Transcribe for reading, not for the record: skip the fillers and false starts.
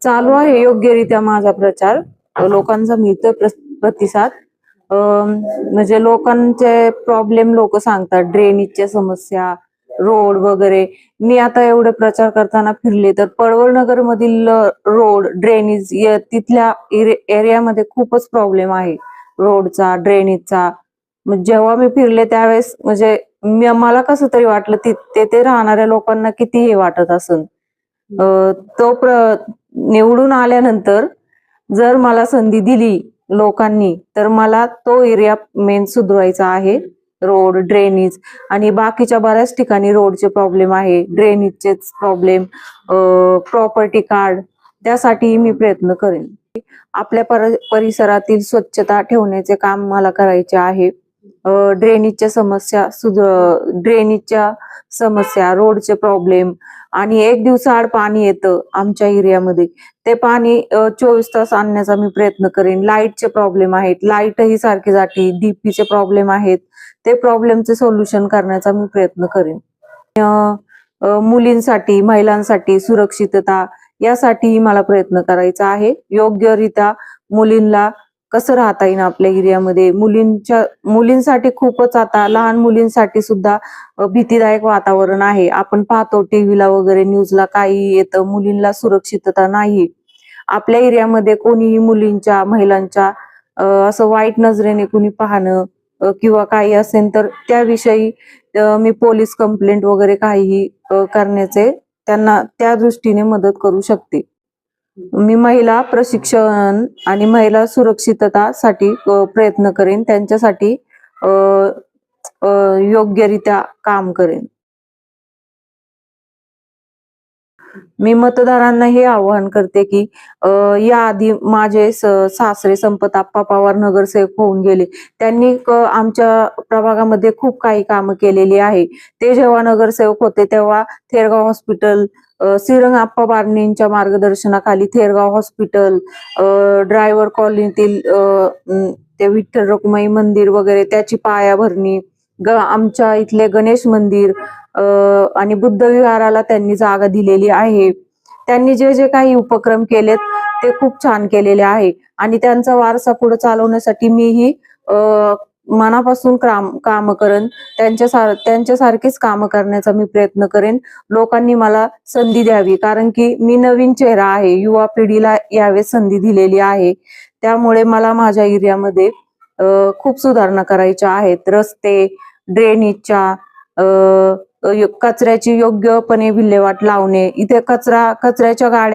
चालू आहे योग्यरित्या माझा प्रचार. लोकांचा मिळतोय प्रतिसाद. म्हणजे लोकांचे प्रॉब्लेम लोक सांगतात, ड्रेनेजच्या समस्या, रोड वगैरे. मी आता एवढे प्रचार करताना फिरले तर पळवळनगर मधील रोड, ड्रेनेज तिथल्या एरियामध्ये खूपच प्रॉब्लेम आहे रोडचा, ड्रेनेजचा. जेव्हा मी फिरले त्यावेळेस म्हणजे मला कसं तरी वाटलं, तेथे राहणाऱ्या लोकांना किती हे वाटत असेल. निवडून आल्यानंतर जर मला संधी दिली लोकांनी, तर मला तो एरिया मेन सुधरवायचा आहे. रोड, ड्रेनेज आणि बाकीच्या बऱ्याच ठिकाणी रोडचे प्रॉब्लेम आहे, ड्रेनेजचेच प्रॉब्लेम, प्रॉपर्टी कार्ड, त्यासाठी मी प्रयत्न करेन. आपल्या परिसरातील स्वच्छता ठेवण्याचे काम मला करायचे आहे. ड्रेनेजच्या समस्या, रोडचे प्रॉब्लेम आणि एक दिवसाआड पाणी येतं आमच्या एरियामध्ये, ते पाणी 24 तास आणण्याचा मी प्रयत्न करेन. लाईटचे प्रॉब्लेम आहेत, लाईटही सारखी जाते. डीपीचे प्रॉब्लेम आहेत, ते प्रॉब्लेमचे सोल्युशन करण्याचा मी प्रयत्न करेन. मुलींसाठी, महिलांसाठी सुरक्षितता यासाठी मला प्रयत्न करायचा आहे. योग्यरित्या मुलींना कसं राहता येईल आपल्या एरियामध्ये. मुलींसाठी खूपच, आता लहान मुलींसाठी सुद्धा भीतीदायक वातावरण आहे. आपण पाहतो टीव्हीला वगैरे, न्यूजला काही येतं, मुलींना सुरक्षितता नाही. आपल्या एरियामध्ये कोणीही मुलींच्या, महिलांच्या असं वाईट नजरेने कुणी पाहणं किंवा काही असेल तर त्याविषयी मी पोलीस कंप्लेंट वगैरे काहीही करण्याचे त्यांना त्या दृष्टीने मदत करू शकते. मी महिला प्रशिक्षण आणि महिला सुरक्षिततासाठी प्रयत्न करेन, त्यांच्यासाठी योग्यरित्या काम करेन. मी मतदारांना हे आवाहन करते की याआधी माझे सासरे संपतआप्पा पवार नगरसेवक होऊन गेले. त्यांनी आमच्या प्रभागामध्ये खूप काही कामं केलेली आहे. ते जेव्हा नगरसेवक होते तेव्हा थेरगाव हॉस्पिटल, श्रीरंग आप्पा बारणेंच्या मार्गदर्शनाखाली थेरगाव हॉस्पिटल, ड्रायव्हर कॉलनीतील ते विठ्ठल रखुमाई मंदिर वगैरे त्याची पायाभरणी, आमच्या इथले गणेश मंदिर आणि बुद्ध विहाराला त्यांनी जागा दिलेली आहे. त्यांनी जे जे काही उपक्रम केलेत ते खूप छान केलेले आहे आणि त्यांचा वारसा पुढे चालवण्यासाठी मीही मनापासून काम करेन. त्यांच्यासारखेच काम करण्याचा मी प्रयत्न करेन. लोकांनी मला संधी द्यावी, कारण की मी नवीन चेहरा आहे, युवा पिढीला यावेळेस संधी दिलेली आहे. त्यामुळे मला माझ्या एरियामध्ये खूप सुधारणा करायच्या आहेत. रस्ते, ड्रेनेजच्या, कचऱ्याची योग्यपणे विल्हेवाट लावणे. इथे कचऱ्याच्या गाड्या